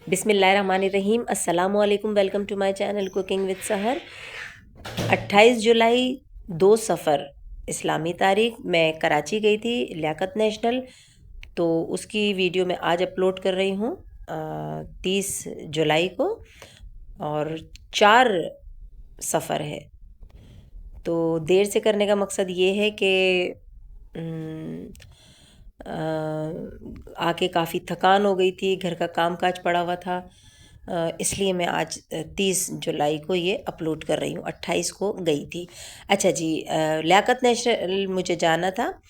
बिस्मिल्लाहिर्रहमानिर्रहीम। अस्सलाम वालेकुम। Welcome to my channel cooking with Sahar. 28 जुलाई 2 सफ़र इस्लामी तारीख मैं कराची गई थी लियाकत नेशनल, तो उसकी वीडियो मैं आज अपलोड कर रही हूँ 30 जुलाई को। और 4 सफ़र है, तो देर से करने का मकसद ये है कि आके काफ़ी थकान हो गई थी, घर का काम काज पड़ा हुआ था, इसलिए मैं आज 30 जुलाई को ये अपलोड कर रही हूँ। 28 को गई थी। अच्छा जी, लियाकत नेशनल मुझे जाना था,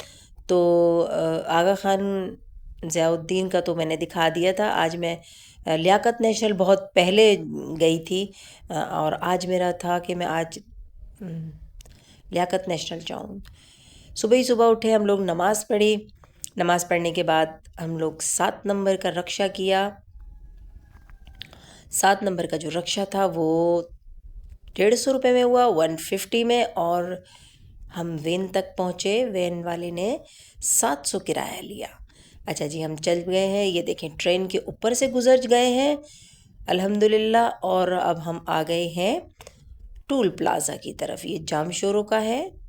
तो आगा खान ज़ियाउद्दीन का तो मैंने दिखा दिया था। आज मैं लियाकत नेशनल बहुत पहले गई थी, और आज मेरा था कि मैं आज लियाकत नेशनल जाऊँ। सुबह ही सुबह उठे, हम लोग नमाज़ पढ़ी। नमाज़ पढ़ने के बाद हम लोग 7 नंबर का रक्शा किया। 7 नंबर का जो रक्शा था वो 150 रुपये में हुआ, 150 में, और हम वेन तक पहुँचे। वेन वाले ने 700 किराया लिया। अच्छा जी, हम चल गए हैं। ये देखें, ट्रेन के ऊपर से गुजर गए हैं अल्हम्दुलिल्लाह। और अब हम आ गए हैं टूल प्लाज़ा की तरफ। ये जामशोरों का है,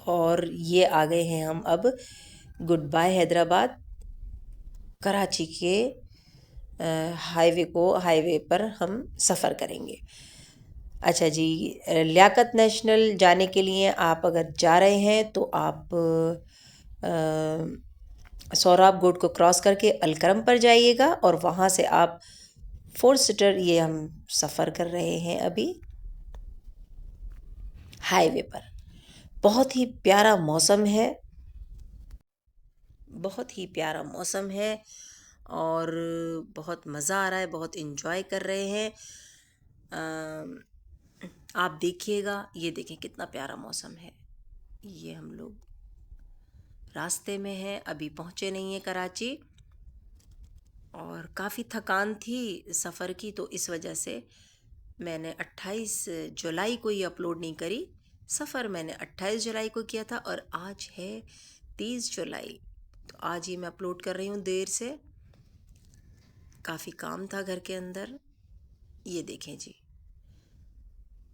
और ये आ गए हैं हम अब गुड बाय हैदराबाद कराची के हाईवे पर हम सफ़र करेंगे। अच्छा जी, लियाकत नेशनल जाने के लिए आप अगर जा रहे हैं तो आप सोहराब गोड को क्रॉस करके अलकरम पर जाइएगा, और वहाँ से आप 4 सीटर, ये हम सफ़र कर रहे हैं अभी हाईवे पर। बहुत ही प्यारा मौसम है, बहुत ही प्यारा मौसम है, और बहुत मज़ा आ रहा है, बहुत इन्जॉय कर रहे हैं। आप देखिएगा, ये देखें कितना प्यारा मौसम है। ये हम लोग रास्ते में हैं, अभी पहुँचे नहीं हैं कराची, और काफ़ी थकान थी सफ़र की, तो इस वजह से मैंने 28 जुलाई को ये अपलोड नहीं करी। सफ़र मैंने 28 जुलाई को किया था, और आज है 30 जुलाई, तो आज ही मैं अपलोड कर रही हूँ देर से। काफ़ी काम था घर के अंदर। ये देखें जी,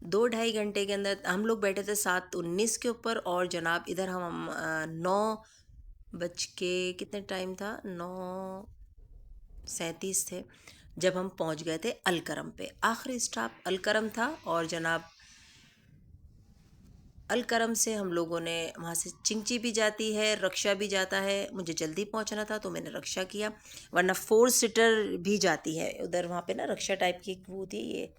2-2.5 घंटे के अंदर हम लोग बैठे थे 7:19 के ऊपर, और जनाब इधर हम 9 बज के कितने टाइम था, 9:37 थे जब हम पहुंच गए थे अलकरम पे। आखिरी स्टॉप अलकरम था, और जनाब अलकरम से हम लोगों ने, वहाँ से चिंची भी जाती है, रक्षा भी जाता है। मुझे जल्दी पहुँचना था तो मैंने रक्षा किया, वरना 4 सीटर भी जाती है उधर। वहाँ पे ना रक्षा टाइप की एक वो होती है।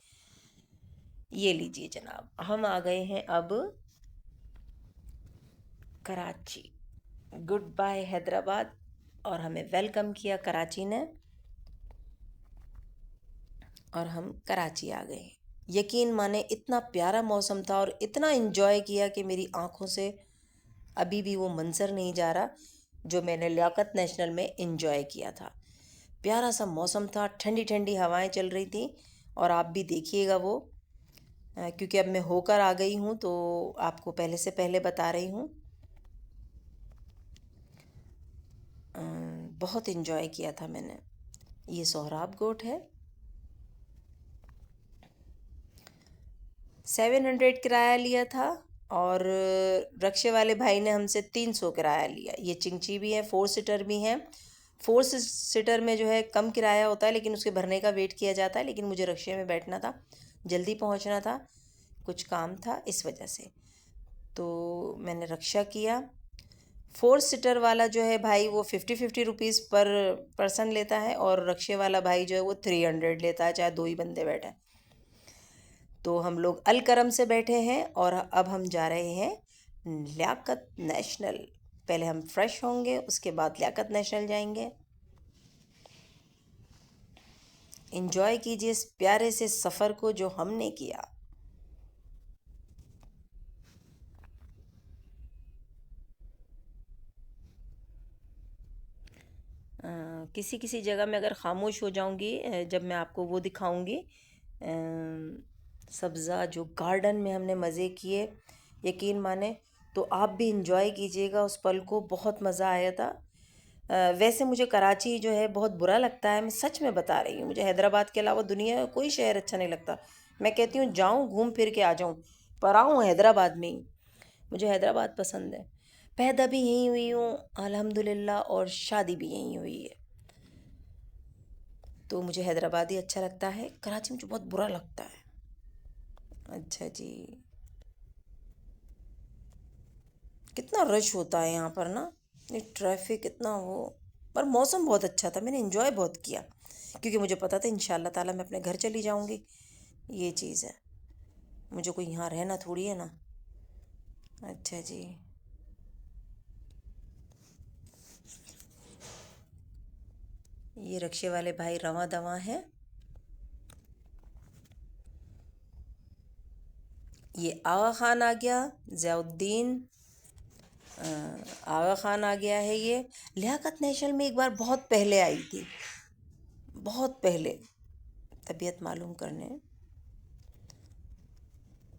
ये लीजिए जनाब, हम आ गए हैं अब कराची। गुड बाय हैदराबाद, और हमें वेलकम किया कराची ने, और हम कराची आ गए। यकीन माने, इतना प्यारा मौसम था और इतना इन्जॉय किया कि मेरी आँखों से अभी भी वो मंज़र नहीं जा रहा जो मैंने लियाकत नेशनल में इन्जॉय किया था। प्यारा सा मौसम था, ठंडी ठंडी हवाएं चल रही थी, और आप भी देखिएगा वो। क्योंकि अब मैं होकर आ गई हूँ तो आपको पहले से पहले बता रही हूँ। बहुत इन्जॉय किया था मैंने। ये सोहराब गोट है। 700 किराया लिया था, और रक्शे वाले भाई ने हमसे 300 किराया लिया। ये चिंची भी है, 4 सीटर भी हैं। 4 सीटर में जो है कम किराया होता है, लेकिन उसके भरने का वेट किया जाता है। लेकिन मुझे रक्शे में बैठना था, जल्दी पहुंचना था, कुछ काम था, इस वजह से तो मैंने रक्षा किया। 4 सीटर वाला जो है भाई, वो 50-50 रुपीज़ पर पर्सन लेता है, और रक्शे वाला भाई जो है वो 300 लेता है, चाहे 2 ही बंदे बैठे। तो हम लोग अलकरम से बैठे हैं, और अब हम जा रहे हैं लियाकत नेशनल। पहले हम फ्रेश होंगे, उसके बाद लियाकत नेशनल जाएंगे। एंजॉय कीजिए इस प्यारे से सफ़र को जो हमने किया। किसी किसी जगह में अगर ख़ामोश हो जाऊंगी, जब मैं आपको वो दिखाऊंगी सब्ज़ा जो गार्डन में हमने मज़े किए, यकीन माने, तो आप भी इंजॉय कीजिएगा उस पल को। बहुत मज़ा आया था। वैसे मुझे कराची जो है बहुत बुरा लगता है, मैं सच में बता रही हूँ। मुझे हैदराबाद के अलावा दुनिया का कोई शहर अच्छा नहीं लगता। मैं कहती हूँ जाऊँ घूम फिर के आ जाऊँ, पर आऊँ हैदराबाद में ही। मुझे हैदराबाद पसंद है। पैदा भी यहीं हुई हूँ अल्हम्दुलिल्लाह, और शादी भी यहीं हुई है, तो मुझे हैदराबाद ही अच्छा लगता है। कराची मुझे बहुत बुरा लगता है। अच्छा जी। कितना रश होता है यहाँ पर ना, ये ट्रैफिक इतना वो। पर मौसम बहुत अच्छा था, मैंने एंजॉय बहुत किया, क्योंकि मुझे पता था इंशाल्लाह ताला मैं अपने घर चली जाऊँगी। ये चीज़ है, मुझे कोई यहाँ रहना थोड़ी है ना। अच्छा जी। ये रक्शे वाले भाई रवां दवां हैं। ये आगा खान आ गया, ज़ियाउद्दीन आगा खान आ गया है। ये लियाकत नेशनल में एक बार बहुत पहले आई थी, बहुत पहले, तबीयत मालूम करने।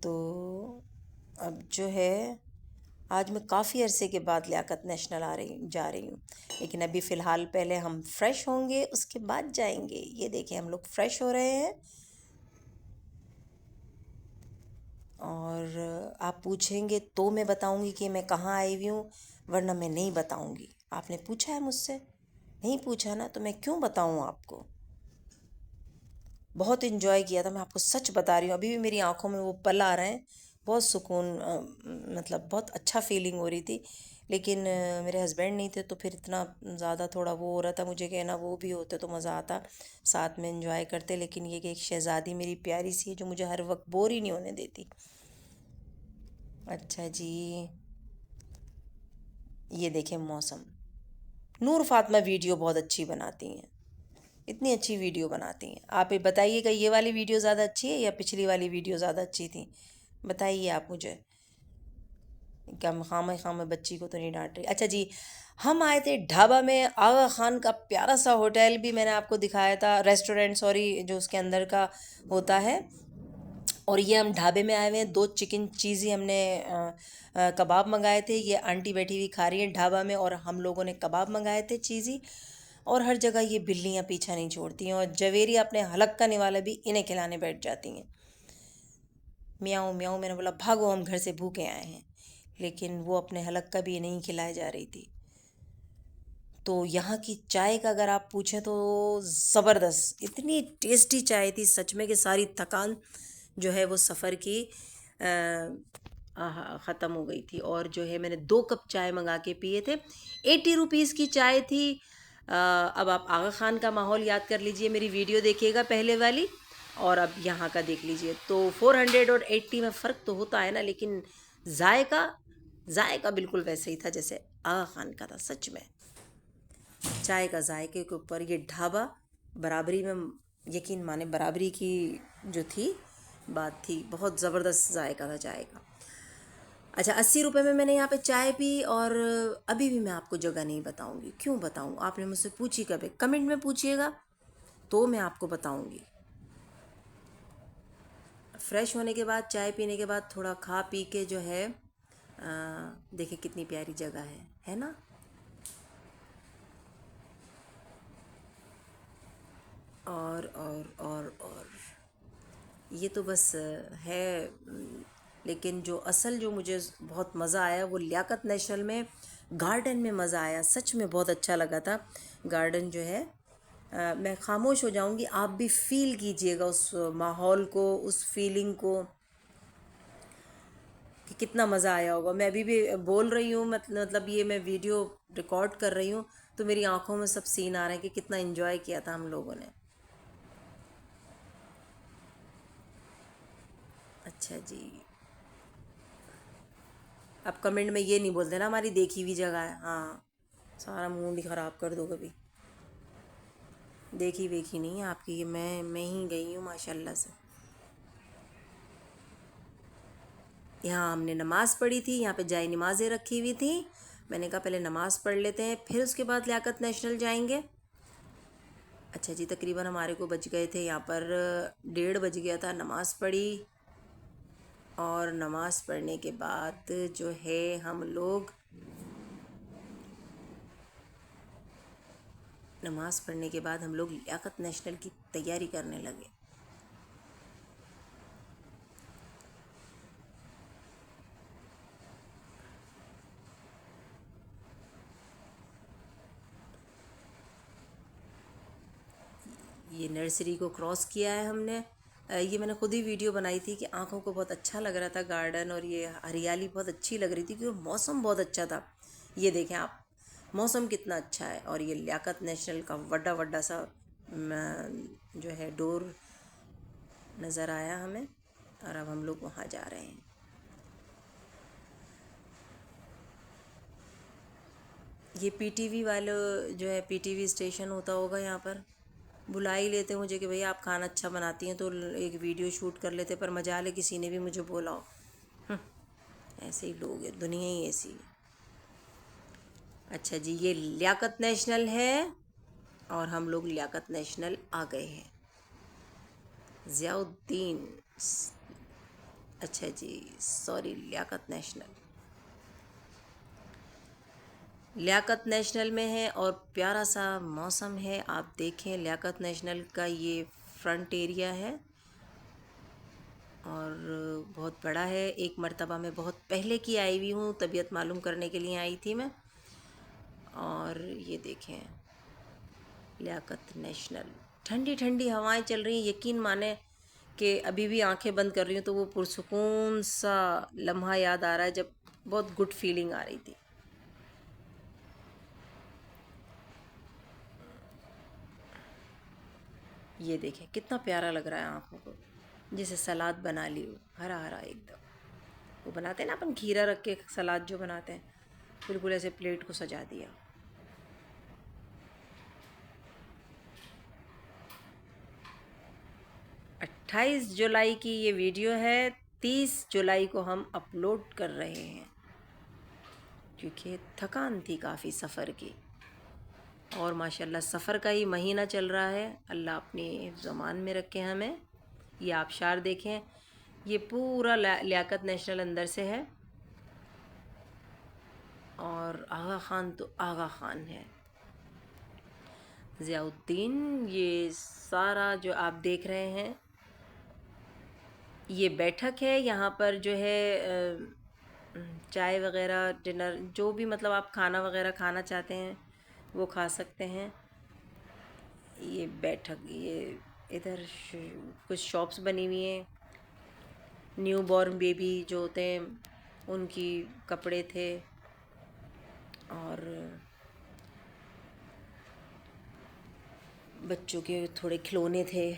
तो अब जो है, आज मैं काफ़ी अरसे के बाद लियाकत नेशनल जा रही हूँ, लेकिन अभी फ़िलहाल पहले हम फ्रेश होंगे, उसके बाद जाएंगे। ये देखें, हम लोग फ्रेश हो रहे हैं। और आप पूछेंगे तो मैं बताऊंगी कि मैं कहाँ आई हुई हूँ, वरना मैं नहीं बताऊंगी। आपने पूछा है मुझसे, नहीं पूछा ना, तो मैं क्यों बताऊँ आपको। बहुत इन्जॉय किया था, मैं आपको सच बता रही हूँ। अभी भी मेरी आंखों में वो पल आ रहे हैं। बहुत सुकून, मतलब बहुत अच्छा फीलिंग हो रही थी। लेकिन मेरे हस्बैंड नहीं थे, तो फिर इतना ज़्यादा थोड़ा वो हो रहा था। मुझे कहना वो भी होते तो मज़ा आता, साथ में इन्जॉय करते। लेकिन ये कि एक शहज़ादी मेरी प्यारी सी है, जो मुझे हर वक्त बोर ही नहीं होने देती। अच्छा जी। ये देखें मौसम। नूर फातिमा वीडियो बहुत अच्छी बनाती हैं, इतनी अच्छी वीडियो बनाती हैं। आप ये बताइएगा, ये वाली वीडियो ज़्यादा अच्छी है या पिछली वाली वीडियो ज़्यादा अच्छी थी? बताइए आप मुझे। क्या खामे खामे बच्ची को तो नहीं डांट रही। अच्छा जी। हम आए थे ढाबा में, आगा खान का प्यारा सा होटल भी मैंने आपको दिखाया था, रेस्टोरेंट सॉरी, जो उसके अंदर का होता है। और ये हम ढाबे में आए हुए हैं, 2 चिकन चीज़ी हमने कबाब मंगाए थे। ये आंटी बैठी हुई खा रही हैं ढाबा में, और हम लोगों ने कबाब मंगाए थे चीज़ी। और हर जगह ये बिल्लियाँ पीछा नहीं छोड़ती हैं, और जवेरी अपने हलक का निवाला भी इन्हें खिलाने बैठ जाती हैं। म्याऊं म्याऊं, मैंने बोला भागो, हम घर से भूखे आए हैं, लेकिन वो अपने हलक का भी नहीं खिलाए जा रही थी। तो यहाँ की चाय का अगर आप पूछें तो ज़बरदस्त, इतनी टेस्टी चाय थी सच में, कि सारी थकान जो है वो सफ़र की ख़त्म हो गई थी। और जो है मैंने 2 कप चाय मंगा के पिए थे। 80 रुपीज़ की चाय थी। अब आप आगा खान का माहौल याद कर लीजिए, मेरी वीडियो देखिएगा पहले वाली, और अब यहाँ का देख लीजिए। तो 400 और 80 में फ़र्क तो होता है ना, लेकिन जायका जायका बिल्कुल वैसे ही था जैसे आगा खान का था सच में। चाय का जायके के ऊपर ये ढाबा बराबरी में, यकीन माने बराबरी की जो थी बात थी, बहुत ज़बरदस्त जायका था चाय का। अच्छा, 80 रुपये में मैंने यहाँ पे चाय पी, और अभी भी मैं आपको जगह नहीं बताऊँगी। क्यों बताऊँ, आपने मुझसे पूछी कभी, कमेंट में पूछिएगा तो मैं आपको बताऊँगी। फ्रेश होने के बाद, चाय पीने के बाद, थोड़ा खा पी के जो है, देखिए कितनी प्यारी जगह है ना। और ये तो बस है। लेकिन जो असल जो मुझे बहुत मज़ा आया वो लियाकत नेशनल में गार्डन में मज़ा आया, सच में बहुत अच्छा लगा था। गार्डन जो है, मैं खामोश हो जाऊंगी, आप भी फील कीजिएगा उस माहौल को, उस फीलिंग को, कि कितना मज़ा आया होगा। मैं अभी भी बोल रही हूँ, मतलब ये मैं वीडियो रिकॉर्ड कर रही हूँ, तो मेरी आंखों में सब सीन आ रहे हैं कि कितना एंजॉय किया था हम लोगों ने। अच्छा जी। अब कमेंट में ये नहीं बोलते ना हमारी देखी हुई जगह है। हाँ, सारा मूड ही ख़राब कर दो कभी। देखी वेखी नहीं है आपकी, ये मैं ही गई हूँ माशाल्लाह से। यहाँ हमने नमाज़ पढ़ी थी, यहाँ पे जाई नमाज़ें रखी हुई थी। मैंने कहा पहले नमाज़ पढ़ लेते हैं, फिर उसके बाद लियाकत नेशनल जाएंगे। अच्छा जी, तकरीबन हमारे को बज गए थे यहाँ पर 1:30 बज गया था। नमाज़ पढ़ी, और नमाज़ पढ़ने के बाद जो है हम लोग नमाज़ पढ़ने के बाद हम लोग लियाकत नेशनल की तैयारी करने लगे। ये नर्सरी को क्रॉस किया है हमने। ये मैंने खुद ही वीडियो बनाई थी कि आंखों को बहुत अच्छा लग रहा था गार्डन, और ये हरियाली बहुत अच्छी लग रही थी क्योंकि मौसम बहुत अच्छा था। ये देखें आप, मौसम कितना अच्छा है। और ये लियाकत नेशनल का बड़ा बड़ा सा जो है डोर नज़र आया हमें, और अब हम लोग वहाँ जा रहे हैं। ये पीटीवी वाले जो है, पीटीवी स्टेशन होता होगा यहाँ पर, बुला ही लेते मुझे कि भैया आप खाना अच्छा बनाती हैं तो एक वीडियो शूट कर लेते, पर मजाल है किसी ने भी मुझे बोला हो। ऐसे ही लोग हैं, दुनिया ही ऐसी है। अच्छा जी, ये लियाकत नेशनल है और हम लोग लियाकत नेशनल आ गए हैं। ज़ियाउद्दीन, अच्छा जी, sorry, Liaquat National, Liaquat National में है और प्यारा सा मौसम है। आप देखें, लियाकत नेशनल का ये फ्रंट एरिया है और बहुत बड़ा है। एक मर्तबा मैं बहुत पहले की आई हुई हूँ, तबीयत मालूम करने के लिए आई थी मैं। और ये देखें लियाकत नेशनल, ठंडी ठंडी हवाएं चल रही हैं। यकीन माने कि अभी भी आंखें बंद कर रही हूँ तो वो पुरसुकून सा लम्हा याद आ रहा है जब बहुत गुड फीलिंग आ रही थी। ये देखें कितना प्यारा लग रहा है आँखों को, जैसे सलाद बना ली हो, हरा हरा एकदम। वो बनाते हैं ना अपन, खीरा रख के सलाद जो बनाते हैं, बिल्कुल ऐसे प्लेट को सजा दिया। अट्ठाईस जुलाई की ये वीडियो है, 30 जुलाई को हम अपलोड कर रहे हैं क्योंकि थकान थी काफ़ी सफ़र की। और माशाल्लाह सफ़र का ही महीना चल रहा है, अल्लाह अपनी ज़मान में रखे हमें। ये आबशार देखें, ये पूरा लियाकत नेशनल अंदर से है और आगा ख़ान तो आगा ख़ान है। ज़ियाउद्दीन, ये सारा जो आप देख रहे हैं ये बैठक है। यहाँ पर जो है चाय वग़ैरह, डिनर, जो भी मतलब आप खाना वग़ैरह खाना चाहते हैं वो खा सकते हैं। ये बैठक, ये इधर कुछ शॉप्स बनी हुई हैं। न्यू बॉर्न बेबी जो होते हैं उनकी कपड़े थे, और बच्चों के थोड़े खिलौने थे।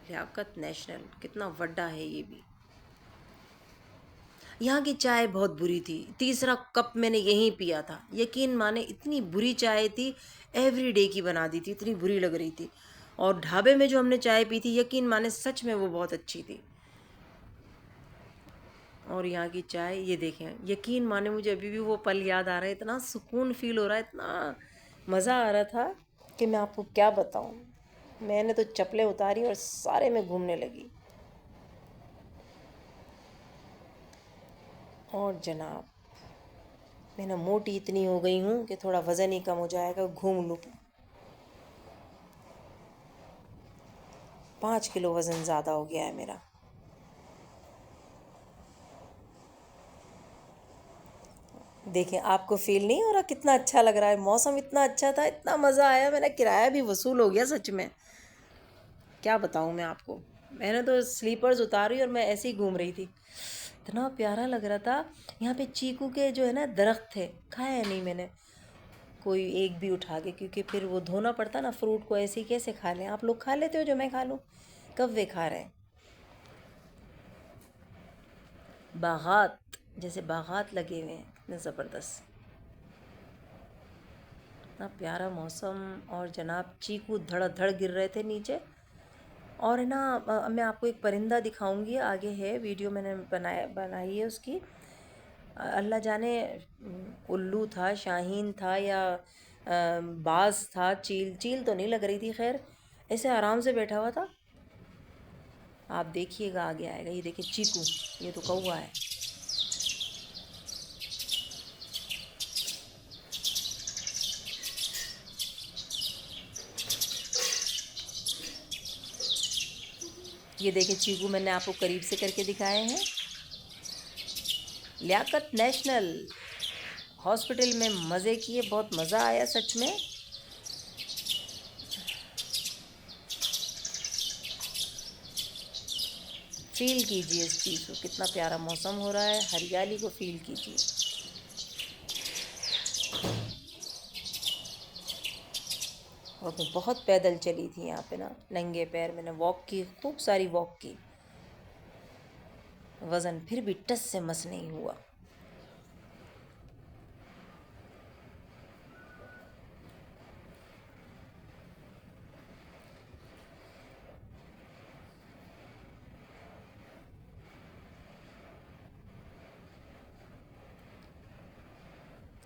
लियाकत नेशनल कितना बड़ा है ये भी। यहाँ की चाय बहुत बुरी थी, तीसरा कप मैंने यहीं पिया था। यकीन माने इतनी बुरी चाय थी, एवरी डे की बना दी थी, इतनी बुरी लग रही थी। और ढाबे में जो हमने चाय पी थी, यकीन माने सच में वो बहुत अच्छी थी। और यहाँ की चाय ये देखें, यकीन माने मुझे अभी भी वो पल याद आ रहा है, इतना सुकून फ़ील हो रहा है, इतना मज़ा आ रहा था कि मैं आपको क्या बताऊँ। मैंने तो चप्पलें उतारी और सारे में घूमने लगी। और जनाब, मैं ना मोटी इतनी हो गई हूँ कि थोड़ा वज़न ही कम हो जाएगा, घूम लूँ। 5 किलो वज़न ज़्यादा हो गया है मेरा। देखें, आपको फ़ील नहीं हो रहा कितना अच्छा लग रहा है? मौसम इतना अच्छा था, इतना मज़ा आया, मेरा किराया भी वसूल हो गया सच में। क्या बताऊँ मैं आपको, मैंने तो स्लीपर्स उतारी और मैं ऐसे ही घूम रही थी, इतना प्यारा लग रहा था। यहाँ पे चीकू के जो है ना दरख्त थे, खाया नहीं मैंने कोई एक भी उठा के, क्योंकि फिर वो धोना पड़ता ना फ्रूट को, ऐसे ही कैसे खा लें? आप लोग खा लेते हो जो मैं खा लूँ? कब वे खा रहे हैं? बागात, जैसे बागात लगे हुए हैं, इतने ज़बरदस्त, इतना प्यारा मौसम। और जनाब चीकू धड़ गिर रहे थे नीचे। और है ना, मैं आपको एक परिंदा दिखाऊंगी, आगे है वीडियो मैंने बनाई है उसकी। अल्लाह जाने उल्लू था, शाहीन था, या बाज था, चील तो नहीं लग रही थी, खैर ऐसे आराम से बैठा हुआ था। आप देखिएगा आगे आएगा। ये देखिए चीकू, ये तो कौवा है। ये देखिए चीकू मैंने आपको करीब से करके दिखाए हैं। लियाकत नेशनल हॉस्पिटल में मज़े किए, बहुत मज़ा आया सच में। फील कीजिए इस चीज़ को, कितना प्यारा मौसम हो रहा है, हरियाली को फील कीजिए। और मैं बहुत पैदल चली थी यहाँ पे ना, नंगे पैर मैंने वॉक की, खूब सारी वॉक की। वज़न फिर भी टस से मस नहीं हुआ।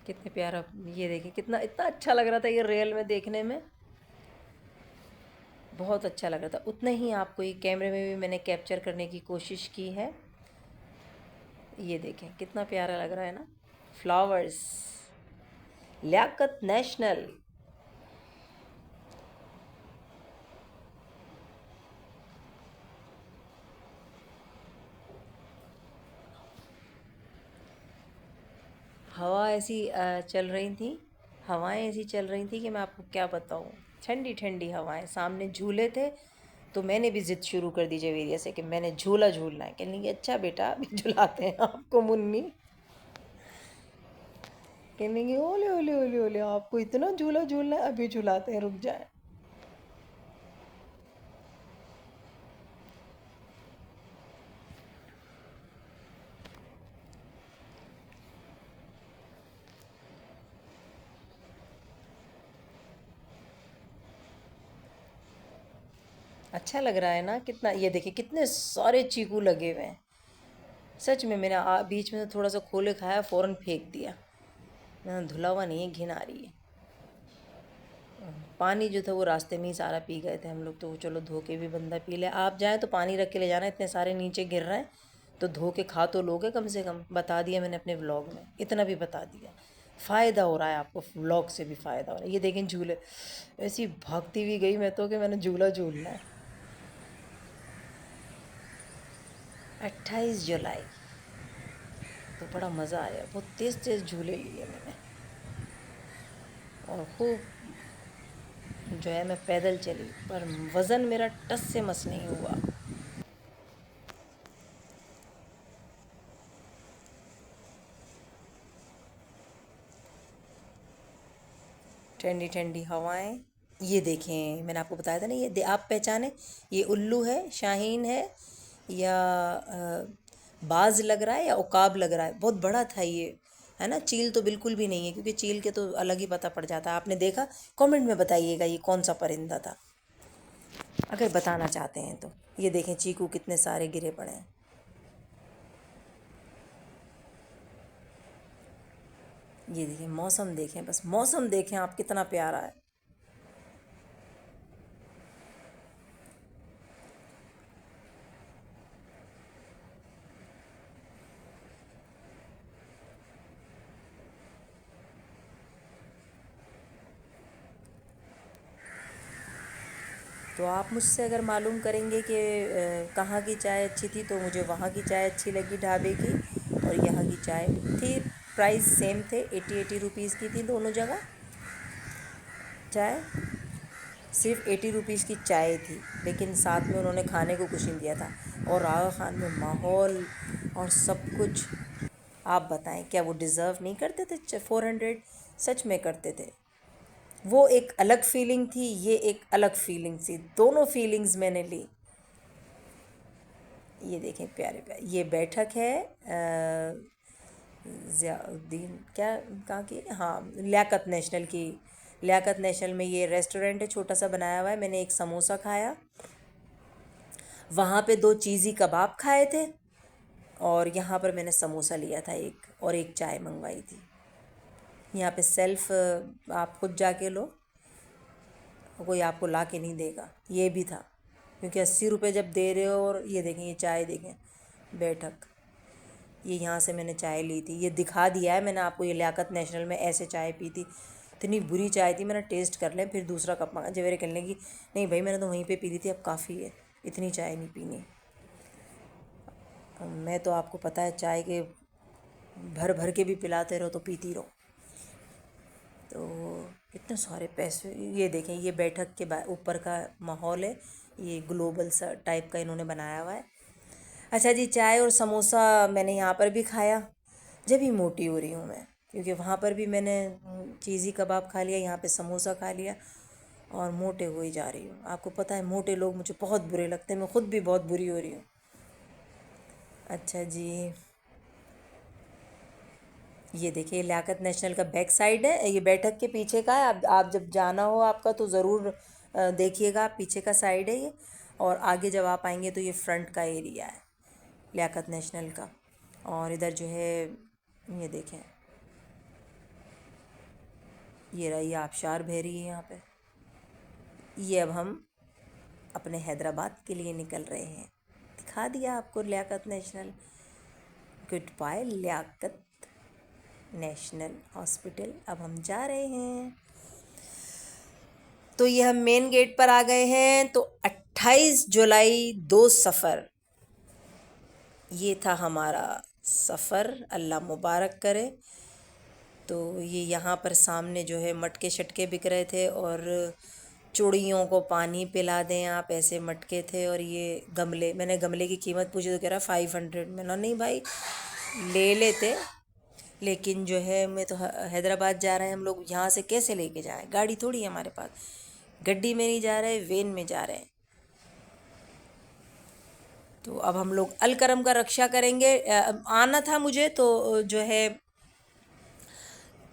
कितने प्यारा, ये देखिए कितना, इतना अच्छा लग रहा था ये रियल में देखने में, बहुत अच्छा लग रहा था। उतना ही आपको ये कैमरे में भी मैंने कैप्चर करने की कोशिश की है। ये देखें कितना प्यारा लग रहा है ना, फ्लावर्स, लियाकत नेशनल। हवा ऐसी चल रही थी, हवाएं ऐसी चल रही थी कि मैं आपको क्या बताऊं। ठंडी ठंडी हवाएं, सामने झूले थे, तो मैंने भी ज़िद शुरू कर दी जवेरिया से कि मैंने झूला झूलना है। कहने लगी अच्छा बेटा अभी झुलाते हैं आपको मुन्नी। कहने लगी ओले ओले ओले ओले, आपको इतना झूला झूलना है, अभी झुलाते हैं, रुक जाए। अच्छा लग रहा है ना कितना, ये देखिए कितने सारे चीकू लगे हुए हैं। सच में मैंने बीच में से थोड़ा सा खोले खाया, फ़ौरन फेंक दिया। मैंने धुला हुआ नहीं है, घिन आ रही है। पानी जो था वो रास्ते में ही सारा पी गए थे हम लोग, तो वो चलो धो के भी बंदा पी ले। आप जाएँ तो पानी रख के ले जाना, इतने सारे नीचे गिर रहे हैं तो धो के खा तो लोगे कम से कम। बता दिया मैंने अपने व्लॉग में, इतना भी बता दिया। फ़ायदा हो रहा है आपको, व्लॉग से भी फ़ायदा हो रहा है। ये देखें झूले, ऐसी भागती हुई गई मैं तो कि मैंने झूला झूलना है। 28 जुलाई, तो बड़ा मज़ा आया, बहुत तेज़ तेज़ झूले लिए मैंने, और खूब जो है मैं पैदल चली, पर वज़न मेरा टस से मस नहीं हुआ। ठंडी ठंडी हवाएं, ये देखें मैंने आपको बताया था ना, ये आप पहचाने, ये उल्लू है, शाहीन है, या बाज लग रहा है, या उकाब लग रहा है। बहुत बड़ा था ये, है ना। चील तो बिल्कुल भी नहीं है, क्योंकि चील के तो अलग ही पता पड़ जाता है। आपने देखा? कमेंट में बताइएगा ये कौन सा परिंदा था, अगर बताना चाहते हैं तो। ये देखें चीकू कितने सारे गिरे पड़े हैं। ये देखिए मौसम देखें, बस मौसम देखें आप कितना प्यारा है। तो आप मुझसे अगर मालूम करेंगे कि कहाँ की चाय अच्छी थी, तो मुझे वहाँ की चाय अच्छी लगी ढाबे की, और यहाँ की चाय थी। प्राइस सेम थे, 80 रुपीज़ की थी दोनों जगह चाय। सिर्फ 80 रुपीज़ की चाय थी, लेकिन साथ में उन्होंने खाने को कुछ नहीं दिया था। और आगा खान में माहौल और सब कुछ, आप बताएं क्या वो डिज़र्व नहीं करते थे 400? सच में करते थे। वो एक अलग फीलिंग थी, ये एक अलग फीलिंग थी, दोनों फीलिंग्स मैंने ली। ये देखें प्यारे प्यारे, ये बैठक है ज़ियाउद्दीन, क्या कहाँ की, हाँ लियाकत नेशनल की। लियाकत नेशनल में ये रेस्टोरेंट है, छोटा सा बनाया हुआ है। मैंने एक समोसा खाया, वहाँ पे 2 चीज़ी कबाब खाए थे, और यहाँ पर मैंने समोसा लिया था एक, और एक चाय मंगवाई थी। यहाँ पे सेल्फ आप खुद जाके लो, कोई आपको ला के नहीं देगा, ये भी था। क्योंकि 80 रुपये जब दे रहे हो। और ये देखें, ये चाय देखें, बैठक, ये यहाँ से मैंने चाय ली थी। ये दिखा दिया है मैंने आपको, ये लियाकत नेशनल में ऐसे चाय पी थी। इतनी बुरी चाय थी, मैंने टेस्ट कर लें फिर दूसरा कप मांगा। जवेरे कहने लगी नहीं भाई मैंने तो वहीं पे पी ली थी, अब काफ़ी है। इतनी चाय नहीं पीनी। मैं तो आपको पता है चाय के भर भर के भी पिलाते रहो तो पीती रहो। तो इतने सारे पैसे, ये देखें, ये बैठक के ऊपर का माहौल है, ये ग्लोबल सा टाइप का इन्होंने बनाया हुआ है। अच्छा जी, चाय और समोसा मैंने यहाँ पर भी खाया जब ही मोटी हो रही हूँ मैं, क्योंकि वहाँ पर भी मैंने चीज़ी कबाब खा लिया, यहाँ पे समोसा खा लिया और मोटे हो ही जा रही हूँ। आपको पता है मोटे लोग मुझे बहुत बुरे लगते हैं, मैं खुद भी बहुत बुरी हो रही हूँ। अच्छा जी, ये देखिए लियाकत नेशनल का बैक साइड है, ये बैठक के पीछे का है। आप जब जाना हो आपका तो ज़रूर देखिएगा, पीछे का साइड है ये। और आगे जब आप आएंगे तो ये फ्रंट का एरिया है लियाकत नेशनल का। और इधर जो है ये देखें, ये रही आबशार बह रही है यहाँ पे। ये अब हम अपने हैदराबाद के लिए निकल रहे हैं। दिखा दिया आपको Liaquat National. Good bye Liaquat National Hospital. अब हम जा रहे हैं। तो ये हम मेन गेट पर आ गए हैं। तो 28 जुलाई 2 सफ़र, ये था हमारा सफ़र, अल्लाह मुबारक करे। तो ये यहाँ पर सामने जो है मटके शटके बिक रहे थे और चूड़ियों को पानी पिला दें आप, ऐसे मटके थे। और ये गमले, मैंने गमले की कीमत पूछी तो कह रहा 500। मैंने नहीं भाई ले लेते, लेकिन जो है मैं तो हैदराबाद जा रहे हैं हम लोग, यहाँ से कैसे लेके जाएं, गाड़ी थोड़ी है हमारे पास, गड्डी में नहीं जा रहे, वेन में जा रहे हैं। तो अब हम लोग अलकरम का रक्षा करेंगे। आना था मुझे तो जो है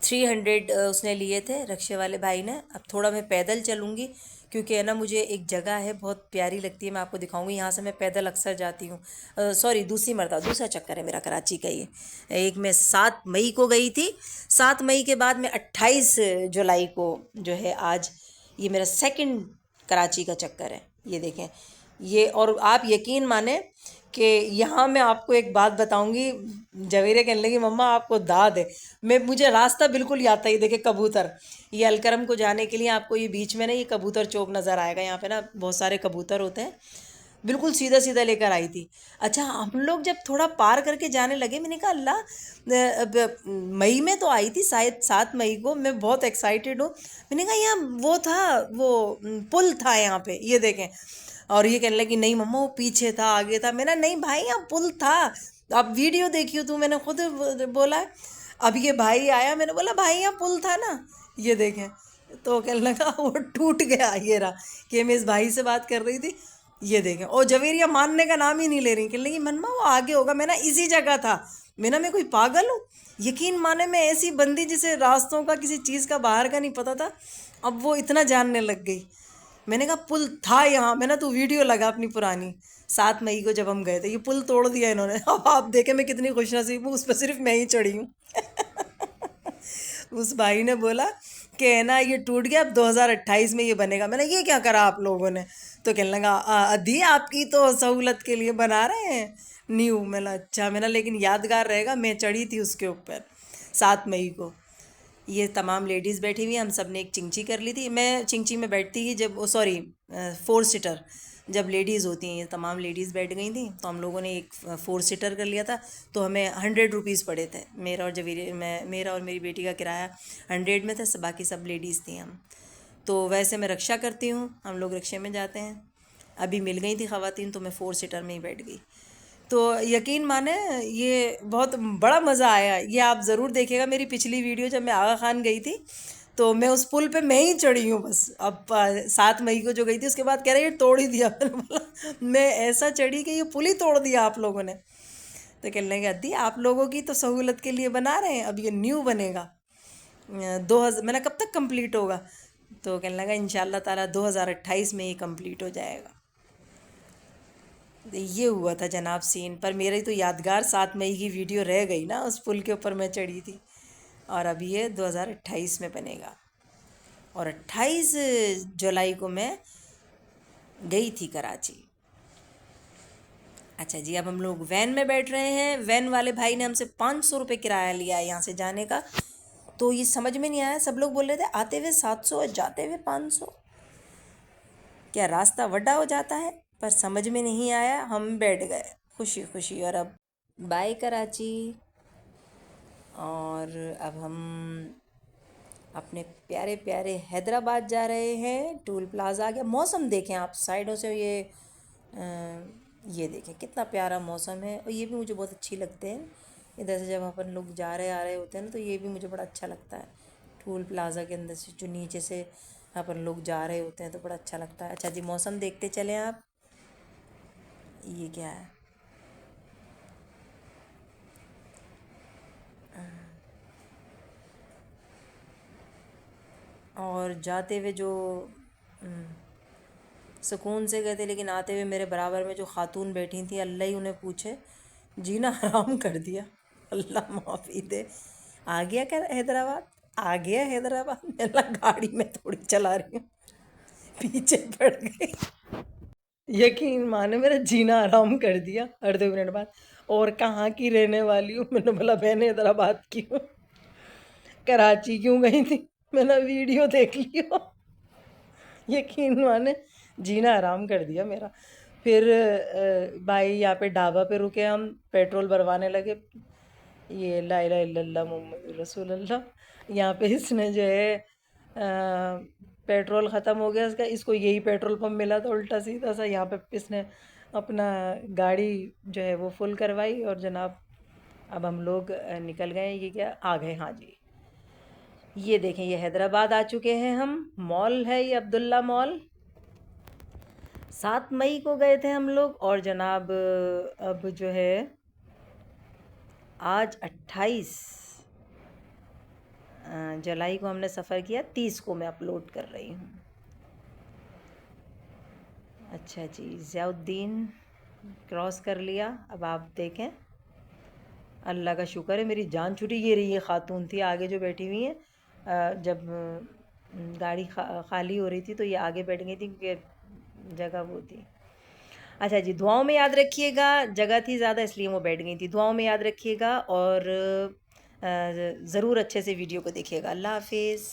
300 उसने लिए थे रक्षे वाले भाई ने। अब थोड़ा मैं पैदल चलूँगी, क्योंकि है ना मुझे एक जगह है बहुत प्यारी लगती है, मैं आपको दिखाऊंगी। यहाँ से मैं पैदल अक्सर जाती हूँ। सॉरी, दूसरा चक्कर है मेरा कराची का ये। एक मैं 7 मई को गई थी, 7 मई के बाद मैं 28 जुलाई को जो है आज, ये मेरा सेकंड कराची का चक्कर है। ये देखें ये, और आप यकीन माने कि यहाँ मैं आपको एक बात बताऊंगी। जवेरे कहने लगी मम्मा आपको दाद है, मुझे रास्ता बिल्कुल याद था। ये देखे कबूतर, ये अलकरम को जाने के लिए आपको ये बीच में ना ये कबूतर चौक नज़र आएगा। यहाँ पे ना बहुत सारे कबूतर होते हैं, बिल्कुल सीधा सीधा लेकर आई थी। अच्छा, हम लोग जब थोड़ा पार करके जाने लगे, मैंने कहा अल्लाह, मई में तो आई थी शायद 7 मई को, मैं बहुत एक्साइटेड हूँ। मैंने कहा यहाँ वो था, वो पुल था यहाँ पे, ये देखें। और ये कहने लगी नहीं मम्मा वो पीछे था, आगे था। मैंने नहीं भाई यहाँ पुल था, अब वीडियो देखियो तू, मैंने खुद बोला है। अब ये भाई आया, मैंने बोला भाई यहाँ पुल था ना, ये देखें। तो कहने लगा वो टूट गया। ये रहा कि मैं इस भाई से बात कर रही थी, ये देखें। और जवेरिया मानने का नाम ही नहीं ले रही, कहने लगी मनमा वो आगे होगा। मैं ना इसी जगह था। मैं कोई पागल हूँ? यकीन माने मैं ऐसी बंदी जिसे रास्तों का किसी चीज़ का बाहर का नहीं पता था, अब वो इतना जानने लग गई। मैंने कहा पुल था यहाँ, मैंने तो वीडियो लगा अपनी पुरानी 7 मई को जब हम गए थे, ये पुल तोड़ दिया इन्होंने। अब आप देखें मैं कितनी खुशनसीब हूँ, उस पर सिर्फ मैं ही चढ़ी हूँ। उस भाई ने बोला कि है ना ये टूट गया, अब 2028 में ये बनेगा। मैंने ये क्या करा आप लोगों ने? तो कहने लगा अधी आपकी तो सहूलत के लिए बना रहे हैं न्यू। मैंने अच्छा, मैंने लेकिन यादगार रहेगा, मैं चढ़ी थी उसके ऊपर 7 मई को। ये तमाम लेडीज़ बैठी हुई हैं, हम सब ने एक चिंची कर ली थी। मैं चिंची में बैठती ही जब, सॉरी 4 सीटर, जब लेडीज़ होती हैं, ये तमाम लेडीज़ बैठ गई थी, तो हम लोगों ने एक 4 सीटर कर लिया था। तो हमें 100 रुपीज़ पड़े थे, मेरा और मेरी बेटी का किराया 100 में था, बाकी सब लेडीज़ थी हम। तो वैसे मैं रक्षा करती हूँ, हम लोग रिक्शे में जाते हैं। अभी मिल गई थी ख़वातीन तो मैं 4 सीटर में ही बैठ गई। तो यकीन माने ये बहुत बड़ा मज़ा आया। ये आप ज़रूर देखिएगा मेरी पिछली वीडियो, जब मैं आगा खान गई थी तो मैं उस पुल पे मैं ही चढ़ी हूँ बस। अब 7 मई को जो गई थी उसके बाद कह रहे ये तोड़ ही दिया। मैंने बोला मैं ऐसा चढ़ी कि ये पुल ही तोड़ दिया आप लोगों ने। तो कहने लगे अद्दी आप लोगों की तो सहूलत के लिए बना रहे हैं, अब ये न्यू बनेगा 2000, मैंने कब तक कंप्लीट होगा? तो कहने लगा इंशाल्लाह ताला 2028 में ये कंप्लीट हो जाएगा। ये हुआ था जनाब सीन। पर मेरी तो यादगार 7 मई की वीडियो रह गई ना, उस पुल के ऊपर मैं चढ़ी थी। और अब ये 2028 में बनेगा। और 28 जुलाई को मैं गई थी कराची। अच्छा जी, अब हम लोग वैन में बैठ रहे हैं। वैन वाले भाई ने हमसे 500 रुपये किराया लिया है यहाँ से जाने का। तो ये समझ में नहीं आया, सब लोग बोल रहे थे आते हुए 700 और जाते हुए 500, क्या रास्ता वड्डा हो जाता है? पर समझ में नहीं आया, हम बैठ गए खुशी खुशी। और अब बाय कराची। और अब हम अपने प्यारे प्यारे हैदराबाद जा रहे हैं। टोल प्लाजा आ गया। मौसम देखें आप साइडों से, ये देखें कितना प्यारा मौसम है। और ये भी मुझे बहुत अच्छी लगते हैं। इधर से जब अपन लोग जा रहे आ रहे होते हैं ना, तो ये भी मुझे बड़ा अच्छा लगता है। टोल प्लाजा के अंदर से जो नीचे से अपन लोग जा रहे होते हैं तो बड़ा अच्छा लगता है। अच्छा जी, मौसम देखते चलें आप। ये क्या है? और जाते हुए जो सुकून से गए थे, लेकिन आते हुए मेरे बराबर में जो खातून बैठी थी, अल्लाह ही उन्हें पूछे, जीना हराम कर दिया। अल्लाह माफ़ी दे। आ गया क्या हैदराबाद? आ गया हैदराबाद। मैं बोला, गाड़ी में थोड़ी चला रही हूँ, पीछे पड़ गई। यकीन माने मेरा जीना हराम कर दिया। हर 2 मिनट बाद, और कहाँ की रहने वाली हूँ? मैंने बोला, मैंने हैदराबाद की हूँ। कराची क्यों गई थी? मैंने वीडियो देख लियो। यकीन माने जीना आराम कर दिया मेरा। फिर भाई यहाँ पे ढाबा पे रुके, हम पेट्रोल भरवाने लगे। ये ला इलाहा इल्लल्लाह मुहम्मद रसूल अल्लाह। यहाँ पे इसने जो है पेट्रोल ख़त्म हो गया इसका, इसको यही पेट्रोल पंप मिला था उल्टा सीधा सा। यहाँ पे इसने अपना गाड़ी जो है वो फुल करवाई। और जनाब अब हम लोग निकल गए। ये क्या आ गए? हाँ जी, ये देखें, ये हैदराबाद आ चुके हैं हम। मॉल है ये, अब्दुल्ला मॉल। 7 मई को गए थे हम लोग। और जनाब अब जो है आज 28 जुलाई को हमने सफ़र किया। 30 को मैं अपलोड कर रही हूँ। अच्छा जी, ज़ियाउद्दीन क्रॉस कर लिया। अब आप देखें, अल्लाह का शुक्र है मेरी जान छूटी। ये रही, ये खातून थी आगे जो बैठी हुई है। जब गाड़ी खाली हो रही थी तो ये आगे बैठ गई थी, क्योंकि जगह वो थी। अच्छा जी, दुआओं में याद रखिएगा। जगह थी ज़्यादा इसलिए वो बैठ गई थी। दुआओं में याद रखिएगा और ज़रूर अच्छे से वीडियो को देखिएगा। अल्लाह हाफिज़।